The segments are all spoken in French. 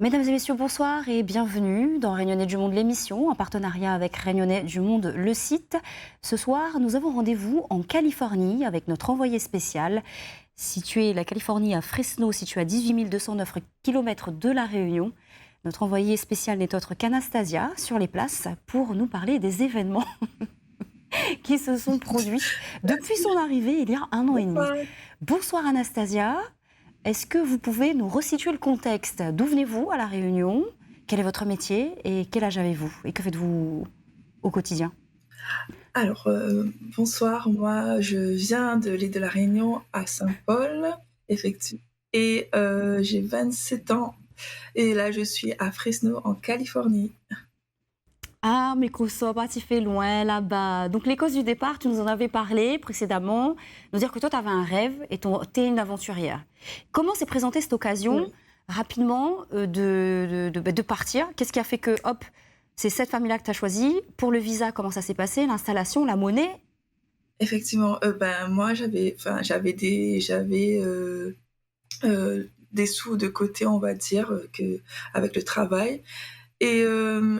Mesdames et messieurs, bonsoir et bienvenue dans Réunionnais du Monde, l'émission, en partenariat avec Réunionnais du Monde, le site. Ce soir, nous avons rendez-vous en Californie avec notre envoyé spécial, situé la Californie à Fresno, situé à 18 209 km de La Réunion. Notre envoyé spécial n'est autre qu'Anastasia sur les places pour nous parler des événements qui se sont produits depuis son arrivée il y a un an et demi. Bonsoir. Bonsoir Anastasia. Est-ce que vous pouvez nous resituer le contexte? D'où venez-vous à La Réunion? Quel est votre métier et quel âge avez-vous? Et que faites-vous au quotidien? Alors, bonsoir. Moi, je viens de l'île de la Réunion à Saint-Paul, effectivement, et j'ai 27 ans et là, je suis à Fresno, en Californie. Ah, mais Kosovo, tu fais loin là-bas. Donc, les causes du départ, tu nous en avais parlé précédemment. Nous dire que toi, tu avais un rêve et tu es une aventurière. Comment s'est présentée cette occasion, Oui, rapidement, de partir? Qu'est-ce qui a fait que, hop, c'est cette famille-là que tu as choisie? Pour le visa, comment ça s'est passé? L'installation, la monnaie? effectivement, moi, des sous de côté, on va dire, avec le travail. Et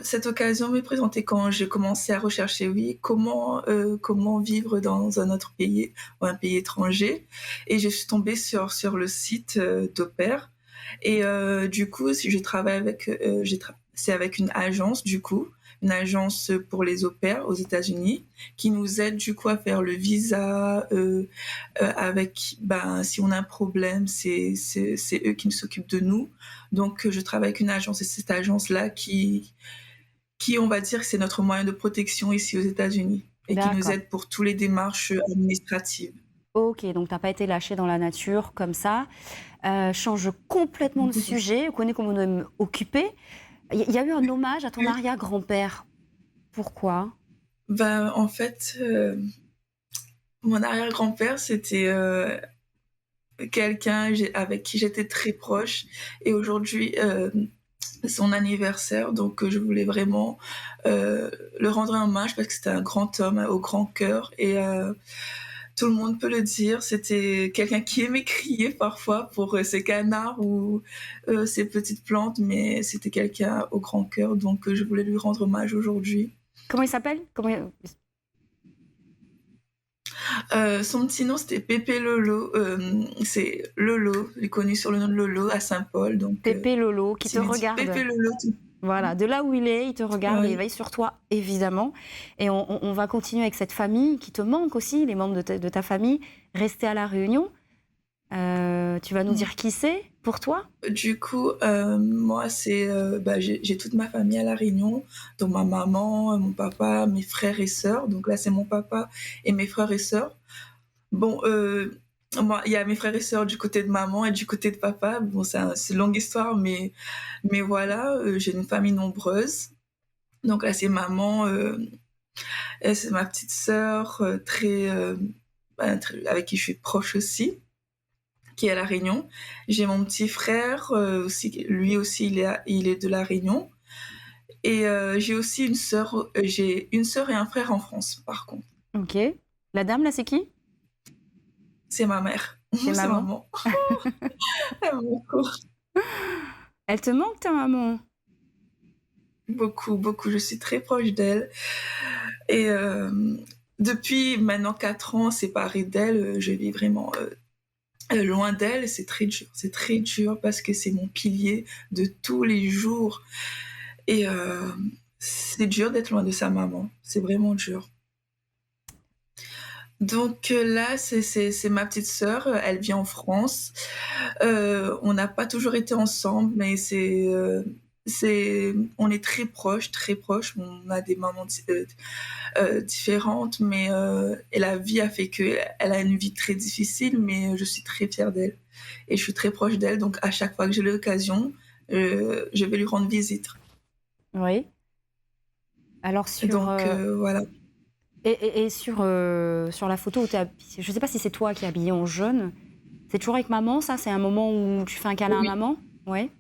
cette occasion m'est présentée quand j'ai commencé à rechercher, oui, comment vivre dans un autre pays ou un pays étranger. Et je suis tombée sur le site d'Au Pair. Et du coup, si je travaille avec, c'est avec une agence, du coup, une agence pour les au pairs aux États-Unis, qui nous aide du coup à faire le visa. Avec, ben, si on a un problème, c'est eux qui s'occupent de nous. Donc, je travaille avec une agence et c'est cette agence-là qui, on va dire, c'est notre moyen de protection ici aux États-Unis et qui nous D'accord. aide pour toutes les démarches administratives. Ok, donc tu n'as pas été lâchée dans la nature comme ça. Change complètement de sujet. On connaît comment nous occuper. Il y a eu un hommage à ton arrière-grand-père. Pourquoi? Ben, en fait, mon arrière-grand-père, c'était quelqu'un avec qui j'étais très proche. Et aujourd'hui, c'est son anniversaire, donc je voulais vraiment le rendre un hommage parce que c'était un grand homme au grand cœur. Et tout le monde peut le dire, c'était quelqu'un qui aimait crier parfois pour ses canards ou ses petites plantes, mais c'était quelqu'un au grand cœur, donc je voulais lui rendre hommage aujourd'hui. Comment il s'appelle? Son petit nom, c'était Pépé Lolo. C'est Lolo, il est connu sur le nom de Lolo à Saint-Paul. Donc, Pépé Lolo, qui si te me dit regarde. Pépé Lolo, Voilà, de là où il te regarde et il oui, veille sur toi, évidemment. Et on va continuer avec cette famille qui te manque aussi, les membres de ta famille, restés à La Réunion. Tu vas nous dire qui c'est pour toi? du coup, moi, j'ai toute ma famille à La Réunion, donc ma maman, mon papa, mes frères et sœurs. Donc là, c'est mon papa et mes frères et sœurs. Bon, moi, il y a mes frères et sœurs du côté de maman et du côté de papa. Bon, c'est une longue histoire, mais voilà, j'ai une famille nombreuse. Donc là, c'est maman, et c'est ma petite sœur, avec qui je suis proche aussi, qui est à La Réunion. J'ai mon petit frère, aussi, lui aussi, il est de La Réunion. Et j'ai une sœur et un frère en France, par contre. Ok. La dame, là, c'est qui? C'est ma mère. C'est C'est maman. maman. Elle m'aime beaucoup. Elle te manque, ta maman? Beaucoup, beaucoup. Je suis très proche d'elle. Et depuis maintenant 4 ans séparée d'elle, je vis vraiment loin d'elle. C'est très dur. C'est très dur parce que c'est mon pilier de tous les jours. Et c'est dur d'être loin de sa maman. C'est vraiment dur. Donc là, c'est ma petite sœur. Elle vit en France. On n'a pas toujours été ensemble, mais on est très proches, très proches. On a des mamans différentes, mais et la vie a fait que elle a une vie très difficile, mais je suis très fière d'elle et je suis très proche d'elle. Donc à chaque fois que j'ai l'occasion, je vais lui rendre visite. Oui. Alors Donc voilà. et sur la photo où tu es je ne sais pas si c'est toi qui es habillée en jaune. C'est toujours avec maman, ça? C'est un moment où tu fais un câlin à Oui. maman? Ouais.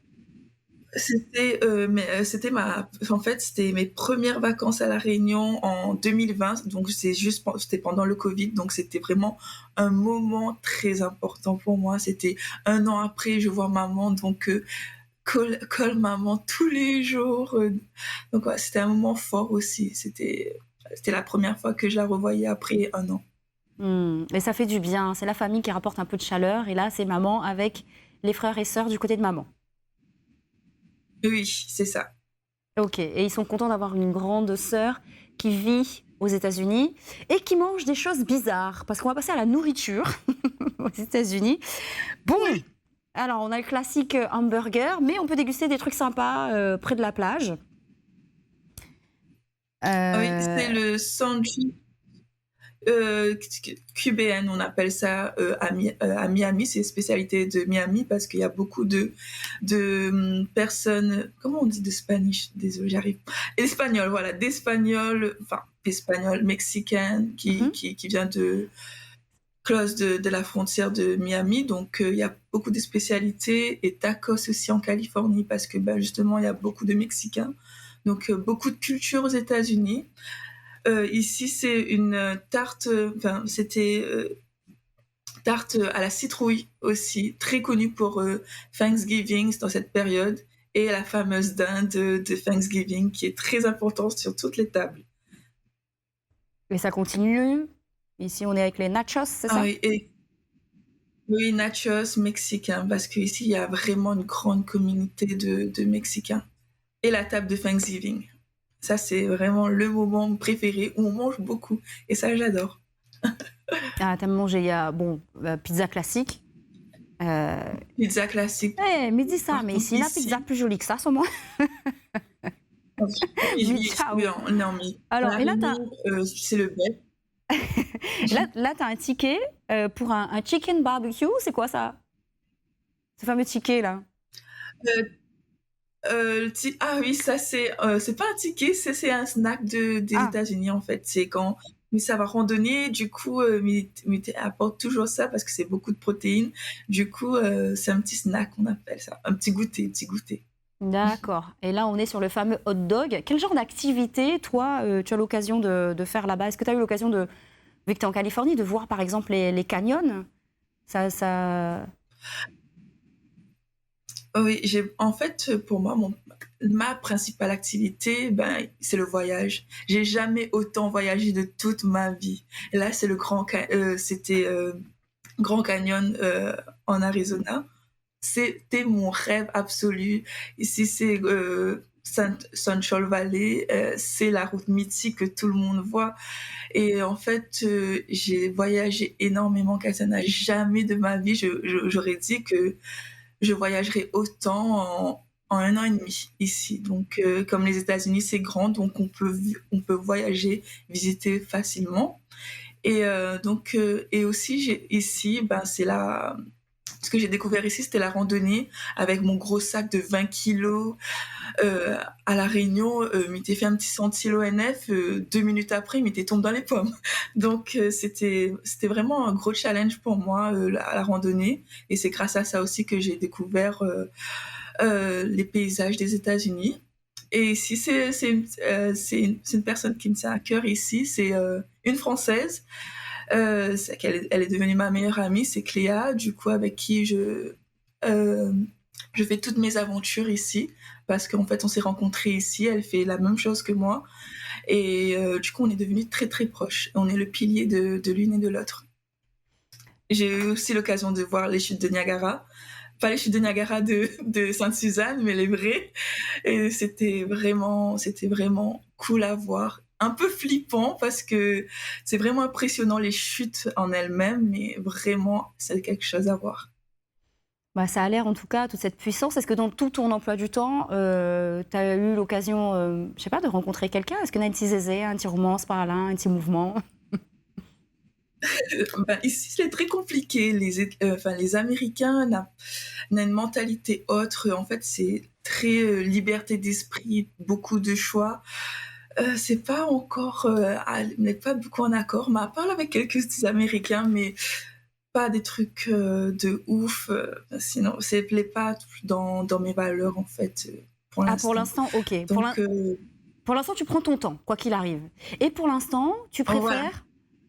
En fait, c'était mes premières vacances à La Réunion en 2020. Donc, c'était pendant le Covid. Donc, c'était vraiment un moment très important pour moi. C'était un an après, je vois maman. Donc, call maman tous les jours. Donc ouais, c'était un moment fort aussi. C'était la première fois que je la revoyais après 1 an. Et ça fait du bien. C'est la famille qui rapporte un peu de chaleur. Et là, c'est maman avec les frères et sœurs du côté de maman. Oui, c'est ça. Ok. Et ils sont contents d'avoir une grande sœur qui vit aux États-Unis et qui mange des choses bizarres. Parce qu'on va passer à la nourriture aux États-Unis. Bon, alors on a le classique hamburger, mais on peut déguster des trucs sympas près de la plage. Oui, c'est le sandwich QBN, on appelle ça à Miami. C'est une spécialité de Miami parce qu'il y a beaucoup de personnes, comment on dit de Spanish? Désolé, j'arrive. Espagnol, voilà, d'Espagnols, enfin, Espagnols, Mexicains qui vient de close de la frontière de Miami. Donc, il y a beaucoup de spécialités et tacos aussi en Californie parce que justement, il y a beaucoup de Mexicains. Donc, beaucoup de culture aux États-Unis. Ici, c'est une tarte, c'était tarte à la citrouille aussi, très connue pour Thanksgiving dans cette période, et la fameuse dinde de Thanksgiving qui est très importante sur toutes les tables. Et ça continue. Ici, on est avec les nachos, c'est ça? Oui, nachos mexicains, parce qu'ici, il y a vraiment une grande communauté de Mexicains. Et la table de Thanksgiving. Ça, c'est vraiment le moment préféré où on mange beaucoup. Et ça, j'adore. Ah, t'aimes manger, il y a, pizza classique. Pizza classique. Mais dis ça, mais ici, la pizza plus jolie que ça, au moins. Ciao. Non, mais alors, et là, c'est le best. là, tu as un ticket pour un chicken barbecue. C'est quoi ça? Ce fameux ticket, là? Ah oui, ça, c'est pas un ticket, c'est un snack des États-Unis, en fait. C'est quand mais ça va randonner, du coup, apporte toujours ça parce que c'est beaucoup de protéines. Du coup, c'est un petit snack, on appelle ça. Un petit goûter. D'accord. Et là, on est sur le fameux hot dog. Quel genre d'activité, toi, tu as l'occasion de faire là-bas? Est-ce que tu as eu l'occasion vu que tu es en Californie, de voir, par exemple, les canyons? Ça... Oui, en fait, pour moi, ma principale activité, c'est le voyage. J'ai jamais autant voyagé de toute ma vie. Et là, c'est c'était Grand Canyon en Arizona. C'était mon rêve absolu. Ici, c'est Central Valley. C'est la route mythique que tout le monde voit. Et en fait, j'ai voyagé énormément, Katana. Jamais de ma vie, j'aurais dit que je voyagerai autant en 1 an et demi ici. Donc, comme les États-Unis, c'est grand, donc on peut voyager, visiter facilement. Et donc, et aussi, ici, c'est ce que j'ai découvert ici, c'était la randonnée avec mon gros sac de 20 kilos. À La Réunion, il m'était fait un petit sentier l'ONF. 2 minutes après, il m'était tombé dans les pommes. Donc, c'était vraiment un gros challenge pour moi, la randonnée. Et c'est grâce à ça aussi que j'ai découvert les paysages des États-Unis. Et ici, c'est une personne qui me tient à cœur ici. C'est une Française. Elle est devenue ma meilleure amie, c'est Cléa, du coup, avec qui je fais toutes mes aventures ici, parce qu'en fait, on s'est rencontrés ici, elle fait la même chose que moi, et du coup, on est devenus très, très proches. On est le pilier de l'une et de l'autre. J'ai eu aussi l'occasion de voir les chutes de Niagara, pas les chutes de Niagara de Sainte-Suzanne, mais les vraies, et c'était vraiment cool à voir. Un peu flippant parce que c'est vraiment impressionnant les chutes en elles-mêmes, mais vraiment, c'est quelque chose à voir. Ça a l'air en tout cas, toute cette puissance. Est-ce que dans tout ton emploi du temps, tu as eu l'occasion, je sais pas, de rencontrer quelqu'un? Est-ce que Nancy Zézé, un petit romance par là, un petit mouvement? Ici, c'est très compliqué. Les Américains n'ont une mentalité autre. En fait, c'est très liberté d'esprit, beaucoup de choix. C'est pas encore, on n'est pas beaucoup en accord, mais à part avec quelques Américains, mais pas des trucs de ouf. Sinon, ça ne plaît pas dans mes valeurs, en fait, pour l'instant. Ah, pour l'instant, ok. Donc, pour l'instant, tu prends ton temps, quoi qu'il arrive. Et pour l'instant, tu préfères...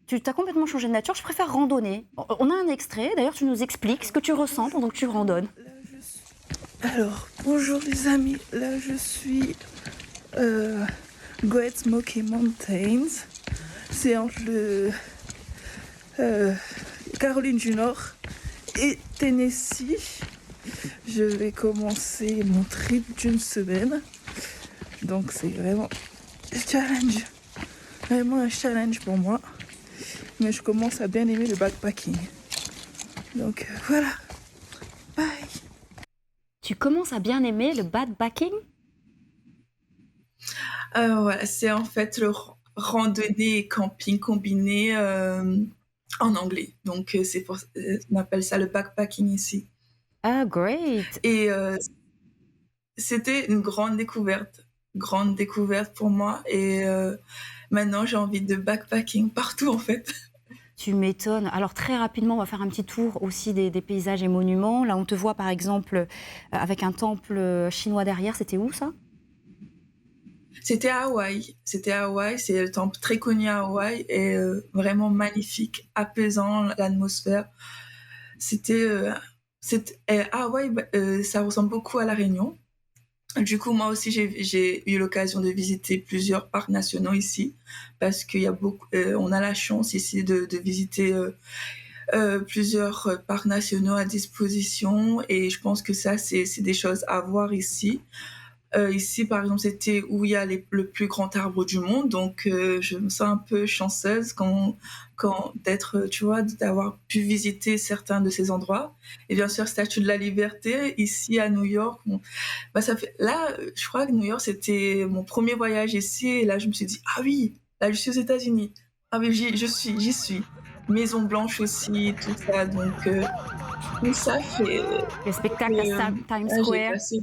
Tu as complètement changé de nature, je préfère randonner. On a un extrait, d'ailleurs tu nous expliques ce que tu ressens pendant que tu randonnes. Alors, bonjour les amis, là je suis Great Smoky Mountains. C'est entre Caroline du Nord et Tennessee. Je vais commencer mon trip d'une semaine. Donc c'est vraiment un challenge pour moi. Mais je commence à bien aimer le backpacking. Donc voilà, bye. Tu commences à bien aimer le backpacking? Voilà, c'est en fait le randonnée et camping combiné en anglais. Donc, on appelle ça le backpacking ici. Ah, great! Et c'était une grande découverte pour moi. Et maintenant, j'ai envie de backpacking partout, en fait. Tu m'étonnes. Alors très rapidement, on va faire un petit tour aussi des paysages et monuments. Là, on te voit par exemple avec un temple chinois derrière. C'était où ça? C'était à Hawaï. C'était à Hawaï. C'est un temple très connu à Hawaï et vraiment magnifique, apaisant l'atmosphère. À Hawaï, ça ressemble beaucoup à La Réunion. Du coup, moi aussi, j'ai eu l'occasion de visiter plusieurs parcs nationaux ici, parce qu'il y a on a la chance ici de visiter plusieurs parcs nationaux à disposition, et je pense que ça, c'est des choses à voir ici. Ici, par exemple, c'était où il y a le plus grand arbre du monde, donc je me sens un peu chanceuse d'être, tu vois, d'avoir pu visiter certains de ces endroits. Et bien sûr, Statue de la Liberté, ici à New York. Bah, je crois que New York, c'était mon premier voyage ici, et là, je me suis dit, ah oui, là, je suis aux États-Unis. Ah oui, j'y suis. Maison Blanche aussi, tout ça, donc tout ça Le spectacle à Times j'ai Square. passé.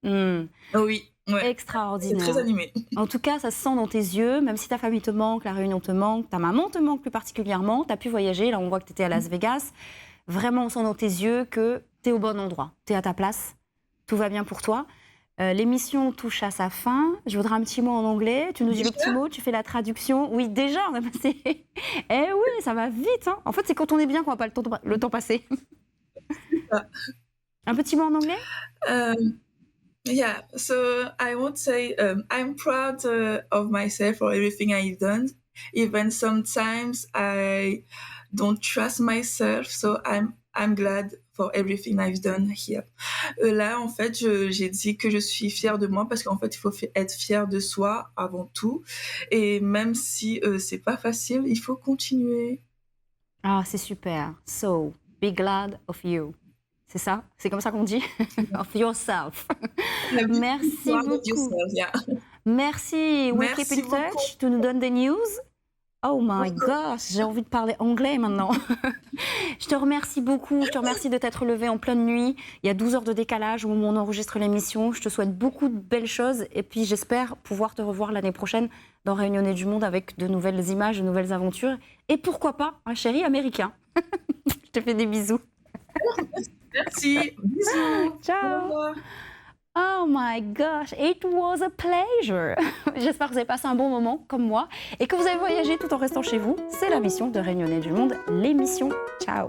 Hmm. Ah oui, ouais. C'est Extraordinaire. très animé. En tout cas, ça se sent dans tes yeux, même si ta famille te manque, la Réunion te manque, ta maman te manque plus particulièrement, tu as pu voyager, là on voit que tu étais à Las Vegas. Vraiment, on sent dans tes yeux que tu es au bon endroit, tu es à ta place, tout va bien pour toi. L'émission touche à sa fin. Je voudrais un petit mot en anglais. Tu nous dis le petit mot, tu fais la traduction. Oui, déjà, on a passé. Eh oui, ça va vite. Hein. En fait, c'est quand on est bien qu'on n'a pas le temps passer. Un petit mot en anglais? Yeah, so I would say I'm proud of myself for everything I've done. Even sometimes I don't trust myself, so I'm glad for everything I've done here. Là, en fait, j'ai dit que je suis fière de moi parce qu'en fait, il faut être fier de soi avant tout. Et même si c'est pas facile, il faut continuer. Ah, c'est super. So, be glad of you. C'est ça? C'est comme ça qu'on dit? Of yourself. Merci beaucoup. Merci. We keep in touch. Tu nous donnes des news? Oh my gosh, j'ai envie de parler anglais maintenant. Je te remercie beaucoup. Je te remercie de t'être levé en pleine nuit. Il y a 12 heures de décalage au moment où on enregistre l'émission. Je te souhaite beaucoup de belles choses. Et puis, j'espère pouvoir te revoir l'année prochaine dans Réunionnais du Monde avec de nouvelles images, de nouvelles aventures. Et pourquoi pas un chéri américain. Je te fais des bisous. Merci. Bisous. Ciao. Oh my gosh, it was a pleasure. J'espère que vous avez passé un bon moment comme moi et que vous avez voyagé tout en restant chez vous. C'est la mission de Réunionnais du Monde, l'émission. Ciao.